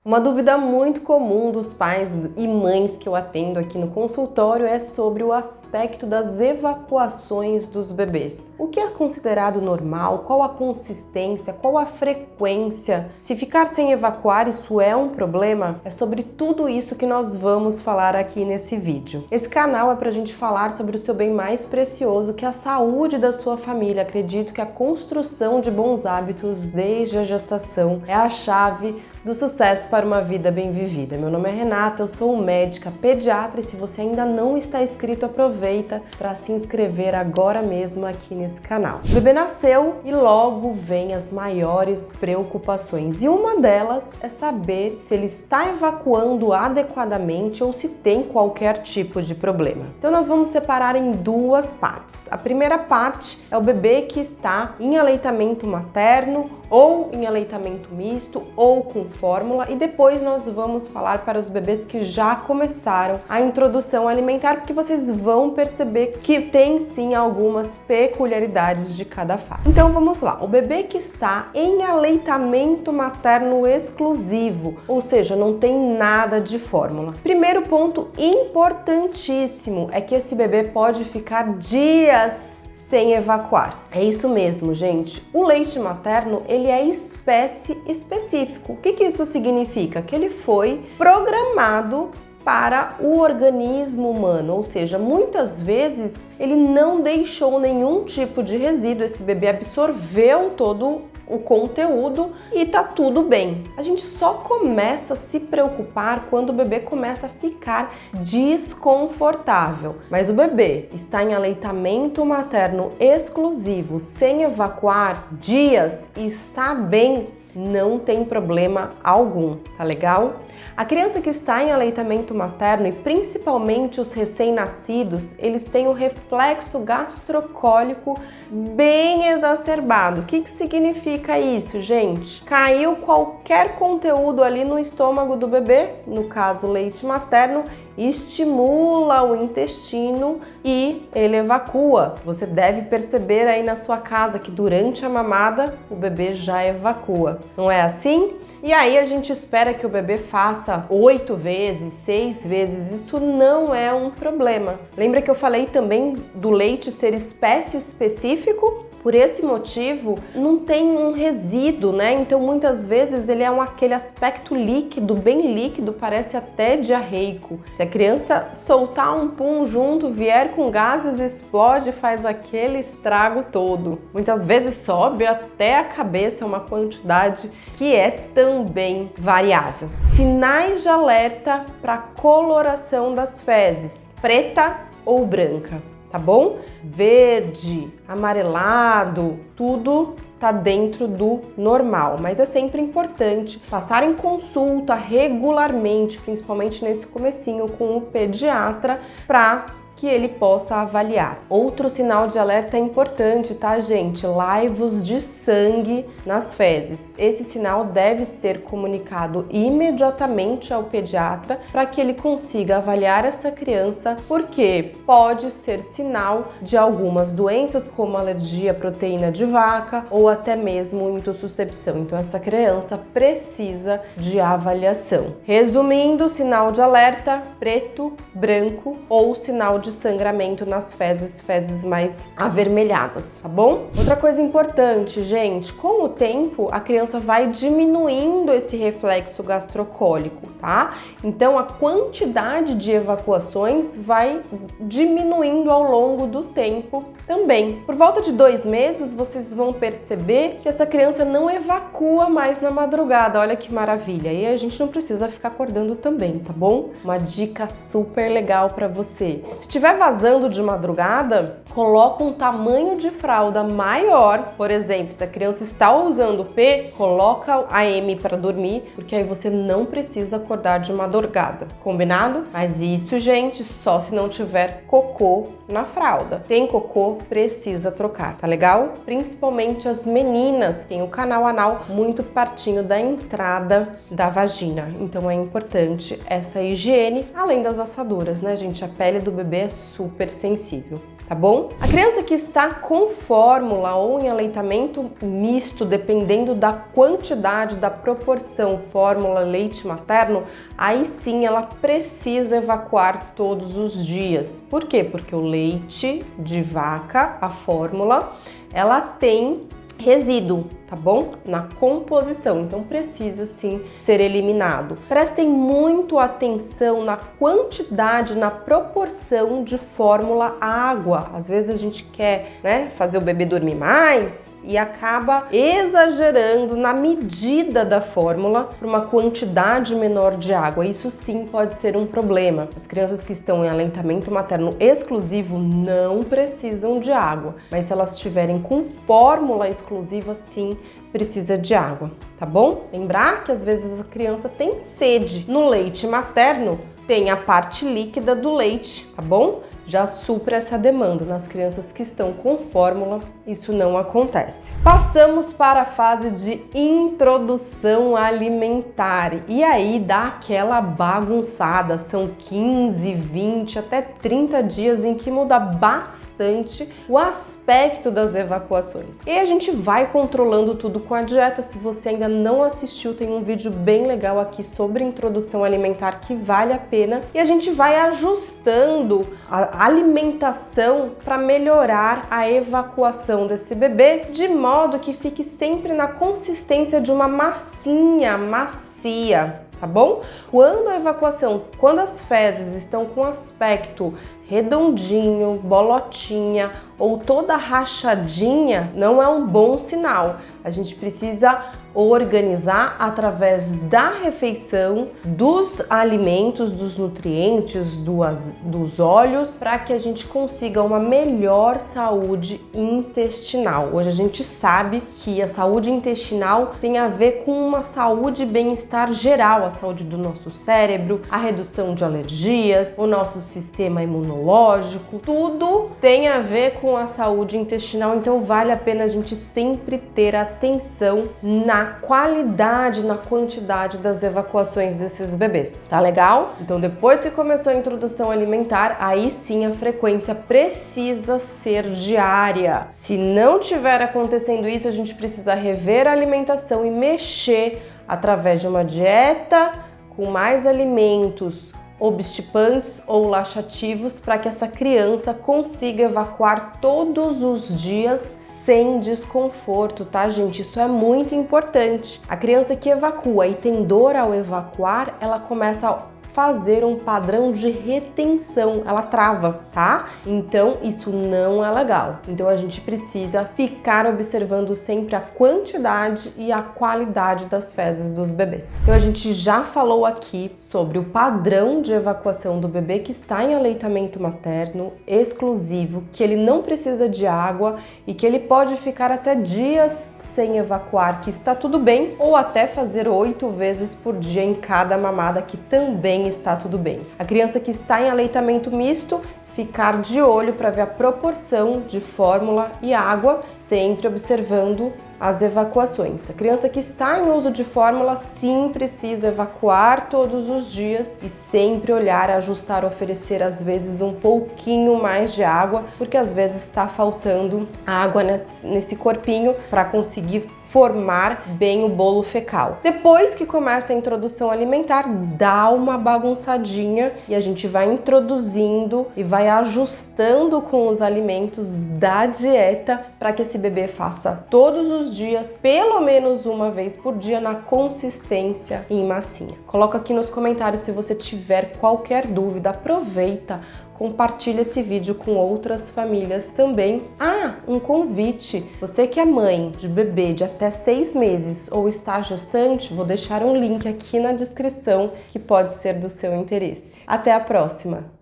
Uma dúvida muito comum dos pais e mães que eu atendo aqui no consultório é sobre o aspecto das evacuações dos bebês. O que é considerado normal? Qual a consistência? Qual a frequência? Se ficar sem evacuar, isso é um problema? É sobre tudo isso que nós vamos falar aqui nesse vídeo. Esse canal é para a gente falar sobre o seu bem mais precioso, que é a saúde da sua família. Acredito que a construção de bons hábitos desde a gestação é a chave do sucesso para uma vida bem vivida. Meu nome é Renata, eu sou médica pediatra e se você ainda não está inscrito, aproveita para se inscrever agora mesmo aqui nesse canal. O bebê nasceu e logo vem as maiores preocupações e uma delas é saber se ele está evacuando adequadamente ou se tem qualquer tipo de problema. Então nós vamos separar em duas partes. A primeira parte é o bebê que está em aleitamento materno ou em aleitamento misto ou com fórmula, e depois nós vamos falar para os bebês que já começaram a introdução alimentar, porque vocês vão perceber que tem sim algumas peculiaridades de cada fase. Então vamos lá, o bebê que está em aleitamento materno exclusivo, ou seja, não tem nada de fórmula. Primeiro ponto importantíssimo é que esse bebê pode ficar dias sem evacuar. É isso mesmo, gente. O leite materno, ele é espécie específico. O que isso significa? Que ele foi programado para o organismo humano, ou seja, muitas vezes ele não deixou nenhum tipo de resíduo, esse bebê absorveu todo o conteúdo e tá tudo bem. A gente só começa a se preocupar quando o bebê começa a ficar desconfortável. Mas o bebê está em aleitamento materno exclusivo, sem evacuar dias e está bem, não tem problema algum, tá legal? A criança que está em aleitamento materno e principalmente os recém-nascidos, eles têm o reflexo gastrocólico bem exacerbado. O que significa isso, gente? Caiu qualquer conteúdo ali no estômago do bebê, no caso leite materno, estimula o intestino e ele evacua. Você deve perceber aí na sua casa que durante a mamada o bebê já evacua. Não é assim? E aí a gente espera que o bebê faça 8 vezes, 6 vezes. Isso não é um problema. Lembra que eu falei também do leite ser espécie específico? Por esse motivo, não tem um resíduo, né? Então, muitas vezes ele é aquele aspecto líquido, bem líquido, parece até diarreico. Se a criança soltar um pum junto, vier com gases, explode, faz aquele estrago todo. Muitas vezes sobe até a cabeça, uma quantidade que é também variável. Sinais de alerta para coloração das fezes, preta ou branca. Tá bom? Verde, amarelado, tudo tá dentro do normal, mas é sempre importante passar em consulta regularmente, principalmente nesse comecinho com o pediatra, para que ele possa avaliar. Outro sinal de alerta importante, tá, gente? Laivos de sangue nas fezes. Esse sinal deve ser comunicado imediatamente ao pediatra para que ele consiga avaliar essa criança, porque pode ser sinal de algumas doenças como alergia à proteína de vaca ou até mesmo intossuscepção. Então essa criança precisa de avaliação. Resumindo, sinal de alerta: preto, branco ou sinal de sangramento nas fezes mais avermelhadas, tá bom? Outra coisa importante, gente, com o tempo a criança vai diminuindo esse reflexo gastrocólico, tá? Então a quantidade de evacuações vai diminuindo ao longo do tempo também. Por volta de 2 meses vocês vão perceber que essa criança não evacua mais na madrugada. Olha que maravilha! E a gente não precisa ficar acordando também, tá bom? Uma dica super legal para você. Se estiver vazando de madrugada, coloca um tamanho de fralda maior. Por exemplo, se a criança está usando P, coloca a M para dormir, porque aí você não precisa acordar de madrugada. Combinado? Mas isso, gente, só se não tiver cocô na fralda. Tem cocô, precisa trocar, tá legal? Principalmente as meninas têm o canal anal muito pertinho da entrada da vagina. Então é importante essa higiene, além das assaduras, né, gente? A pele do bebê é super sensível. tá bom? A criança que está com fórmula ou em aleitamento misto, dependendo da quantidade, da proporção fórmula leite materno, aí sim ela precisa evacuar todos os dias. Por quê? Porque o leite de vaca, a fórmula, ela tem resíduo, tá bom? Na composição, então precisa sim ser eliminado. Prestem muito atenção na quantidade, na proporção de fórmula água. Às vezes a gente quer, né, fazer o bebê dormir mais e acaba exagerando na medida da fórmula para uma quantidade menor de água. Isso sim pode ser um problema. As crianças que estão em aleitamento materno exclusivo não precisam de água, mas se elas estiverem com fórmula exclusiva, sim, precisa de água, tá bom? Lembrar que às vezes a criança tem sede. No leite materno tem a parte líquida do leite, tá bom? Já supra essa demanda. Nas crianças que estão com fórmula, isso não acontece. Passamos para a fase de introdução alimentar. E aí dá aquela bagunçada. São 15, 20, até 30 dias em que muda bastante o aspecto das evacuações. E a gente vai controlando tudo com a dieta. Se você ainda não assistiu, tem um vídeo bem legal aqui sobre introdução alimentar que vale a pena. E a gente vai ajustando a alimentação para melhorar a evacuação desse bebê, de modo que fique sempre na consistência de uma massinha macia, tá bom? Quando a evacuação, quando as fezes estão com aspecto redondinho, bolotinha ou toda rachadinha, não é um bom sinal. A gente precisa organizar através da refeição, dos alimentos, dos nutrientes, dos óleos, para que a gente consiga uma melhor saúde intestinal. Hoje a gente sabe que a saúde intestinal tem a ver com uma saúde e bem-estar geral, a saúde do nosso cérebro, a redução de alergias, o nosso sistema imunológico, tudo tem a ver com a saúde intestinal, então vale a pena a gente sempre ter atenção na qualidade, na quantidade das evacuações desses bebês. Tá legal? Então depois que começou a introdução alimentar, aí sim a frequência precisa ser diária. Se não tiver acontecendo isso, a gente precisa rever a alimentação e mexer através de uma dieta com mais alimentos obstipantes ou laxativos para que essa criança consiga evacuar todos os dias sem desconforto, tá, gente? Isso é muito importante. A criança que evacua e tem dor ao evacuar, ela começa a fazer um padrão de retenção, ela trava, tá? Então isso não é legal. Então a gente precisa ficar observando sempre a quantidade e a qualidade das fezes dos bebês. Então a gente já falou aqui sobre o padrão de evacuação do bebê que está em aleitamento materno exclusivo, que ele não precisa de água e que ele pode ficar até dias sem evacuar, que está tudo bem, ou até fazer 8 vezes por dia em cada mamada, que também está tudo bem. A criança que está em aleitamento misto, ficar de olho para ver a proporção de fórmula e água, sempre observando as evacuações. A criança que está em uso de fórmula sim precisa evacuar todos os dias e sempre olhar, ajustar, oferecer às vezes um pouquinho mais de água, porque às vezes está faltando água nesse corpinho para conseguir formar bem o bolo fecal. Depois que começa a introdução alimentar, dá uma bagunçadinha e a gente vai introduzindo e vai ajustando com os alimentos da dieta para que esse bebê faça todos os dias, pelo menos uma vez por dia, na consistência em massinha. Coloca aqui nos comentários se você tiver qualquer dúvida, aproveita, compartilha esse vídeo com outras famílias também. Ah, um convite! Você que é mãe de bebê de até 6 meses ou está gestante, vou deixar um link aqui na descrição que pode ser do seu interesse. Até a próxima!